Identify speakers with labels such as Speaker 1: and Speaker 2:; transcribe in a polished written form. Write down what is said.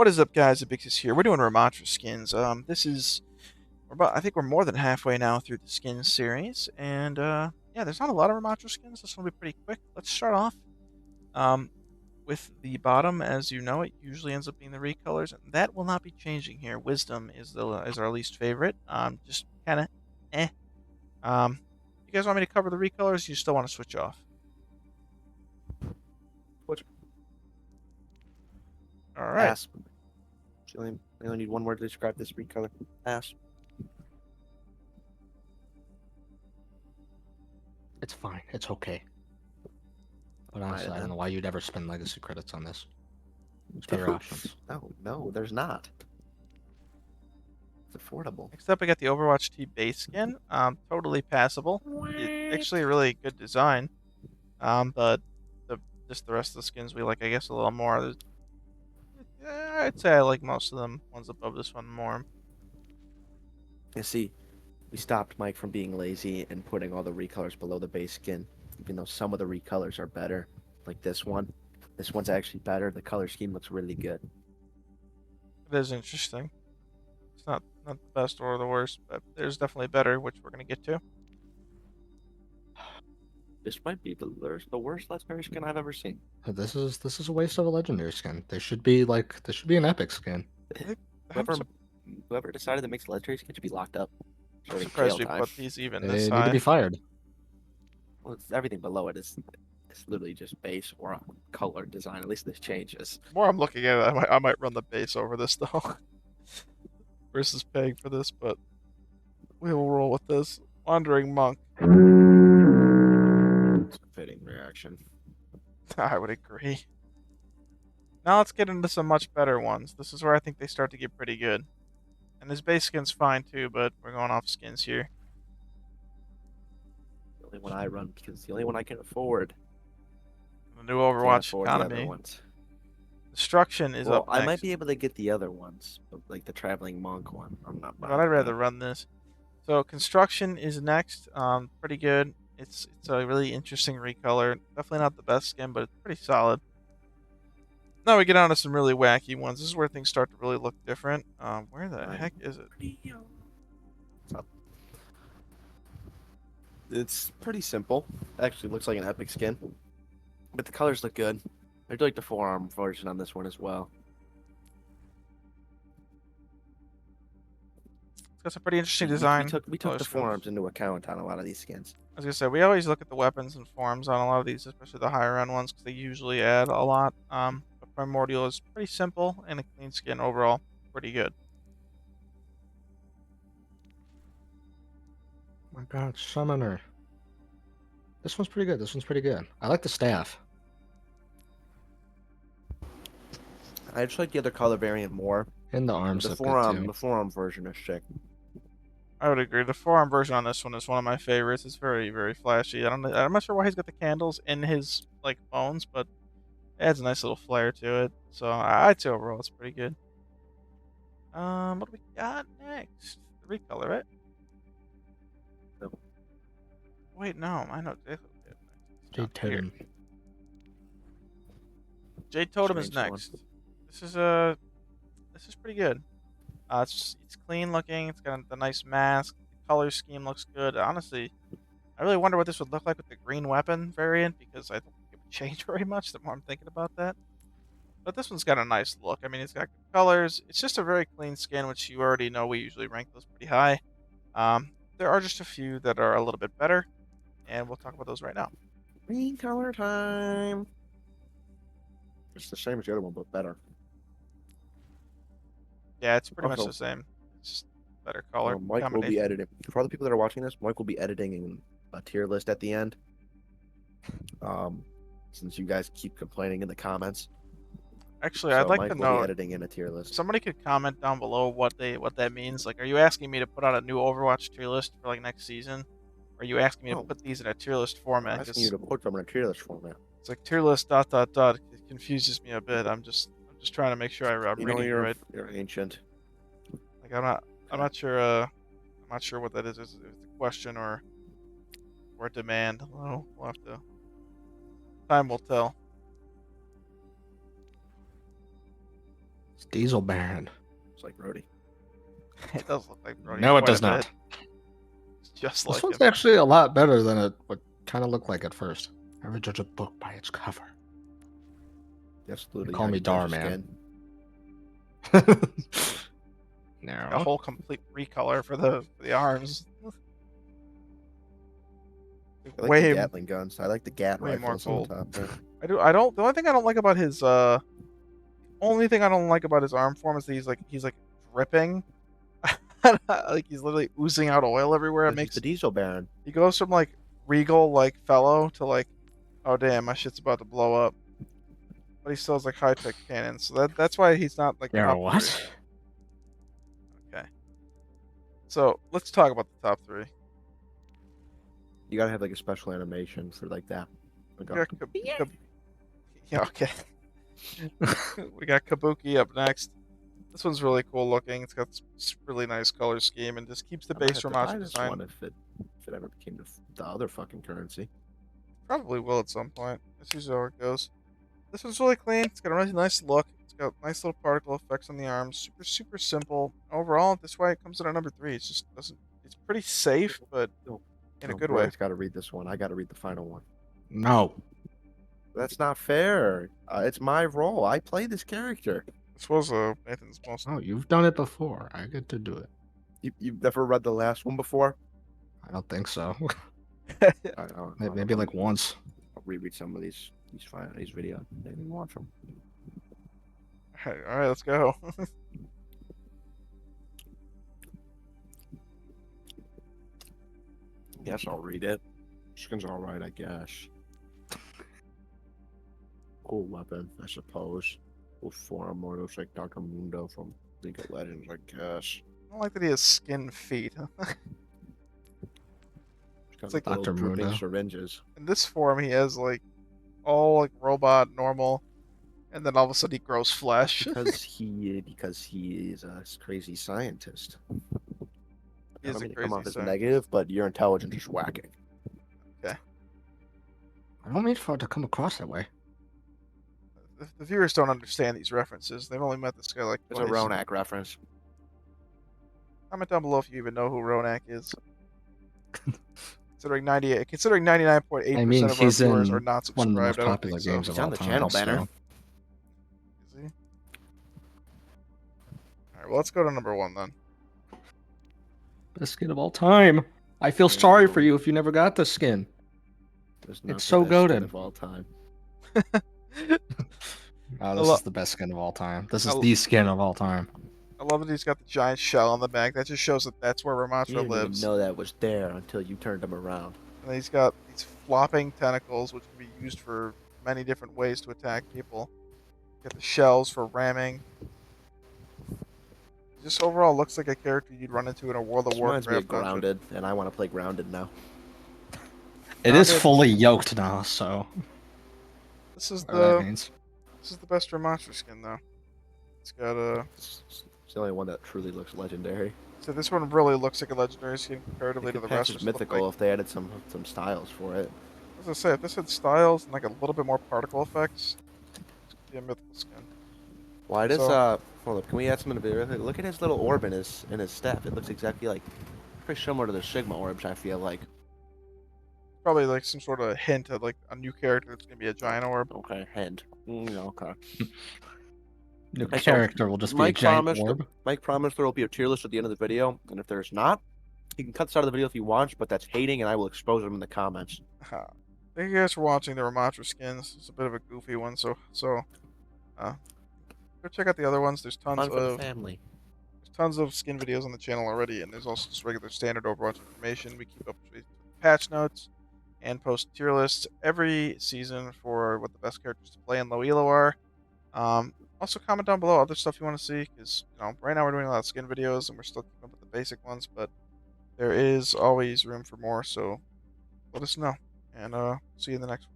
Speaker 1: What is up, guys? Abixis here. We're doing Ramattra skins. I think we're more than halfway now through the skins series, and yeah, there's not a lot of Ramattra skins. This one will be pretty quick. Let's start off um, with the bottom. As you know, it usually ends up being the recolors, and that will not be changing here. Wisdom is our least favorite. Just kind of eh. You guys want me to cover the recolors? You still want to switch off?
Speaker 2: Which
Speaker 1: All right.
Speaker 2: ass? I only need one word to describe this recolor. Ass.
Speaker 3: It's fine. It's okay. But
Speaker 2: Alright,
Speaker 3: honestly, I don't
Speaker 2: then.
Speaker 3: know why you'd ever spend legacy credits on this. There's better options.
Speaker 2: No, there's not. It's affordable.
Speaker 1: Next up, we got the Overwatch T base skin. Totally passable. It's actually a really good design. But the just the rest of the skins we like, I guess, a little more. I'd say I like most of them. Ones above this one more.
Speaker 2: You see, we stopped Mike from being lazy and putting all the recolors below the base skin, even though some of the recolors are better, like this one. This one's actually better. The color scheme looks really good.
Speaker 1: It is interesting. It's not the best or the worst, but there's definitely better, which we're gonna get to.
Speaker 2: This might be the worst legendary skin I've ever seen.
Speaker 3: This is a waste of a legendary skin. There should be an epic skin.
Speaker 1: I think I'm,
Speaker 2: Whoever whoever decided to make the legendary skin should be locked up.
Speaker 1: I'm
Speaker 2: Serving
Speaker 1: surprised
Speaker 2: jail
Speaker 1: we
Speaker 2: time.
Speaker 1: put these even this
Speaker 3: They need to be
Speaker 1: high.
Speaker 3: fired.
Speaker 2: Well, it's everything below it is it's literally just base or color design. At least this changes.
Speaker 1: The more I'm looking at it, I might run the base over this though, versus paying for this, but we will roll with this. Wandering Monk.
Speaker 2: It's a fitting reaction.
Speaker 1: I would agree. Now let's get into some much better ones. This is where I think they start to get pretty good. And his base skin's fine too, but we're going off skins here.
Speaker 2: The only one I run because it's the only one I can afford.
Speaker 1: The new
Speaker 2: Can't
Speaker 1: Overwatch
Speaker 2: afford the other
Speaker 1: economy.
Speaker 2: ones.
Speaker 1: Destruction is
Speaker 2: Well,
Speaker 1: up
Speaker 2: I might
Speaker 1: next.
Speaker 2: be able to get the other ones, but like the traveling monk one. I'm not
Speaker 1: But
Speaker 2: buying
Speaker 1: I'd rather
Speaker 2: that.
Speaker 1: run this. So construction is next. Pretty good. It's a really interesting recolor. Definitely not the best skin, but it's pretty solid. Now we get on to some really wacky ones. This is where things start to really look different. Where the heck is it?
Speaker 2: It's pretty simple. Actually, looks like an epic skin, but the colors look good. I do like the forearm version on this one as well.
Speaker 1: It's got some pretty interesting
Speaker 2: We
Speaker 1: design.
Speaker 2: took
Speaker 1: color
Speaker 2: the
Speaker 1: schemes.
Speaker 2: forearms into account on a lot of these skins.
Speaker 1: I was gonna say we always look at the weapons and forms on a lot of these, especially the higher end ones, because they usually add a lot. But Primordial is pretty simple and a clean skin overall, pretty good.
Speaker 3: Oh my God, Summoner. This one's pretty good. This one's pretty good. I like the staff.
Speaker 2: I just like the other color variant more.
Speaker 3: And the arms look good too.
Speaker 2: The forearm version is sick.
Speaker 1: I would agree. The forearm version on this one is one of my favorites. It's very, very flashy. I'm not sure why he's got the candles in his like bones, but it adds a nice little flair to it. So I'd say overall it's pretty good. What do we got next? The recolor, right?
Speaker 2: No.
Speaker 1: Wait, no, I know.
Speaker 3: Jade
Speaker 1: Here.
Speaker 3: Totem.
Speaker 1: Jade Totem is
Speaker 2: Strange one.
Speaker 1: next. This is pretty good. It's clean looking. It's got the nice mask. The color scheme looks good. Honestly, I really wonder what this would look like with the green weapon variant because I don't think it would change very much the more I'm thinking about that. But this one's got a nice look. I mean, it's got good colors. It's just a very clean skin, which you already know we usually rank those pretty high. There are just a few that are a little bit better, and we'll talk about those right now.
Speaker 2: Green color time. It's the same as the other one, but better.
Speaker 1: Yeah, it's pretty much
Speaker 2: Also,
Speaker 1: the same. It's just better color
Speaker 2: Mike will be
Speaker 1: combination.
Speaker 2: editing. For all the people that are watching this, Mike will be editing a tier list at the end. Since you guys keep complaining in the comments,
Speaker 1: Actually, I'd
Speaker 2: so
Speaker 1: like
Speaker 2: Mike
Speaker 1: to
Speaker 2: will be
Speaker 1: know.
Speaker 2: editing in a tier list.
Speaker 1: Somebody could comment down below what that means. Like, are you asking me to put out a new Overwatch tier list for like next season? Or are you asking me to
Speaker 2: No.
Speaker 1: put these in a tier list
Speaker 2: I'm
Speaker 1: format?
Speaker 2: asking you to put them in a tier list format.
Speaker 1: It's like tier list dot dot dot. It confuses me a bit. I'm just trying to make sure I'm
Speaker 2: You know
Speaker 1: reading it right.
Speaker 2: you're ancient.
Speaker 1: Like I'm not sure. I'm not sure what that is. Is it a question or a demand? Well, we'll have to. Time will tell.
Speaker 3: It's Diesel Baron.
Speaker 2: It's like Rhodey.
Speaker 1: It does look like Brody
Speaker 3: No, it
Speaker 1: quite
Speaker 3: does
Speaker 1: a bit.
Speaker 3: not.
Speaker 1: It's just
Speaker 3: This
Speaker 1: like
Speaker 3: one's
Speaker 1: him.
Speaker 3: actually a lot better than it would kind of look like at first. Never judge a book by its cover.
Speaker 2: Absolutely.
Speaker 3: Call
Speaker 2: how
Speaker 3: me
Speaker 2: you judge a
Speaker 3: Dar,
Speaker 2: skin.
Speaker 1: A
Speaker 3: No.
Speaker 1: whole complete recolor for the arms.
Speaker 2: I like the
Speaker 1: Way
Speaker 2: Gatling guns. I like the Gat
Speaker 1: way more
Speaker 2: rifles on
Speaker 1: gold.
Speaker 2: top there.
Speaker 1: I don't. The only thing I don't like about his only thing I don't like about his arm form is that he's like dripping. Like he's literally oozing out oil everywhere. It
Speaker 2: This is
Speaker 1: makes
Speaker 2: the Diesel Baron.
Speaker 1: he goes from like regal like fellow to like, oh damn, my shit's about to blow up. But he still has like high tech cannons, so that's why he's not like
Speaker 3: Yeah,
Speaker 1: top three.
Speaker 3: what?
Speaker 1: Okay, so let's talk about the top three.
Speaker 2: You gotta have like a special animation for like that. Like,
Speaker 1: We got yeah, okay. We got Kabuki up next. This one's really cool looking. It's got this really nice color scheme and just keeps the
Speaker 2: I might
Speaker 1: base
Speaker 2: have to buy
Speaker 1: Ramattra
Speaker 2: this
Speaker 1: design.
Speaker 2: one if it ever became the other fucking currency.
Speaker 1: Probably will at some point. That's usually how it goes. This one's really clean. It's got a really nice look. It's got nice little particle effects on the arms. Super simple. Overall, that's why it comes in at number three. It just doesn't. It's pretty safe, but
Speaker 2: No,
Speaker 1: in a
Speaker 2: no,
Speaker 1: good way.
Speaker 2: Brody's got to read this one. I got to read the final one.
Speaker 3: No.
Speaker 2: That's not fair. It's my role. I play this character.
Speaker 1: This was Nathan's most.
Speaker 3: Oh, you've done it before. I get to do it.
Speaker 2: You've never read the last one before?
Speaker 3: I don't think so.
Speaker 2: I don't,
Speaker 3: Maybe like once.
Speaker 2: I'll reread some of these videos. Maybe watch them.
Speaker 1: All right, let's go.
Speaker 2: Yes, I'll read it. Skin's all right, I guess. Cool weapon, I suppose. Cool forearm mortals like Dr. Mundo from League of Legends, I guess.
Speaker 1: I don't like that he has skin feet.
Speaker 2: It's
Speaker 1: like
Speaker 2: like little
Speaker 3: Dr.
Speaker 2: drooping
Speaker 3: Mundo.
Speaker 2: syringes.
Speaker 1: In this form, he has like all like robot normal, and then all of a sudden he grows flesh.
Speaker 2: Because he is a crazy scientist.
Speaker 1: He
Speaker 2: I
Speaker 1: is
Speaker 2: don't
Speaker 1: a
Speaker 2: mean to come
Speaker 1: crazy
Speaker 2: off as
Speaker 1: scientist.
Speaker 2: negative, but your intelligence is whacking.
Speaker 1: Okay.
Speaker 3: I don't mean for it to come across that way.
Speaker 1: The viewers don't understand these references. They've only met this guy like
Speaker 2: It's a
Speaker 1: twice.
Speaker 2: Ronak reference.
Speaker 1: Comment down below if you even know who Ronak is. Considering 99.8%
Speaker 3: I mean,
Speaker 1: of our
Speaker 3: he's
Speaker 1: viewers are
Speaker 3: in
Speaker 1: not
Speaker 3: one of the
Speaker 1: subscribed,
Speaker 3: most
Speaker 1: I don't
Speaker 3: popular
Speaker 1: think so.
Speaker 3: games of
Speaker 2: He's on
Speaker 3: all
Speaker 2: the
Speaker 3: time.
Speaker 2: channel banner.
Speaker 3: So.
Speaker 1: Is he? Alright, well let's go to number one then.
Speaker 3: Best skin of all time. I feel sorry for you if you never got the skin.
Speaker 2: There's not
Speaker 3: It's
Speaker 2: the
Speaker 3: so
Speaker 2: best skin
Speaker 3: goated.
Speaker 2: of all time.
Speaker 3: Oh, this is the best skin of all time. This is the skin of all time.
Speaker 1: I love that he's got the giant shell on the back. That just shows that that's where
Speaker 2: You
Speaker 1: Ramattra
Speaker 2: didn't even
Speaker 1: lives.
Speaker 2: know that was there until you turned him around.
Speaker 1: And he's got these flopping tentacles, which can be used for many different ways to attack people. Got the shells for ramming. Just overall looks like a character you'd run into in a World of
Speaker 2: This reminds me of
Speaker 1: Warcraft dungeon.
Speaker 2: Grounded, and I want to play Grounded now.
Speaker 3: It is
Speaker 1: Grounded.
Speaker 3: fully yoked now, so
Speaker 1: This is
Speaker 3: whatever that
Speaker 1: the
Speaker 3: means.
Speaker 1: best Ramattra skin though. It's got a.
Speaker 2: It's the only one that truly looks legendary.
Speaker 1: So this one really looks like a legendary skin comparatively
Speaker 2: It
Speaker 1: to
Speaker 2: could
Speaker 1: the
Speaker 2: pass
Speaker 1: rest.
Speaker 2: as
Speaker 1: Which look
Speaker 2: mythical
Speaker 1: like,
Speaker 2: if they added some styles for it.
Speaker 1: as I say, if this had styles and like a little bit more particle effects, this could be a mythical skin.
Speaker 2: Why does
Speaker 1: So-
Speaker 2: hold up, can we add some in the video? Look at his little orb in his staff. It looks exactly like pretty similar to the Sigma orbs, I feel like.
Speaker 1: Probably like some sort of hint of like a new character that's gonna be a giant orb.
Speaker 2: Okay, hint. Okay.
Speaker 3: New
Speaker 2: Okay, so
Speaker 3: character will just be a giant orb.
Speaker 2: Mike promised there will be a tier list at the end of the video, and if there's not, he can cut this out of the video if he wants, but that's hating, and I will expose him in the comments.
Speaker 1: Thank you guys for watching the Ramattra skins. It's a bit of a goofy one, so go check out the other ones. There's
Speaker 2: Fun for the family.
Speaker 1: tons of skin videos on the channel already, and there's also just regular standard Overwatch information. We keep up with patch notes and post tier lists every season for what the best characters to play in low elo are. Also comment down below other stuff you want to see, because right now we're doing a lot of skin videos and we're still keeping up with the basic ones, but there is always room for more. So let us know, and see you in the next one.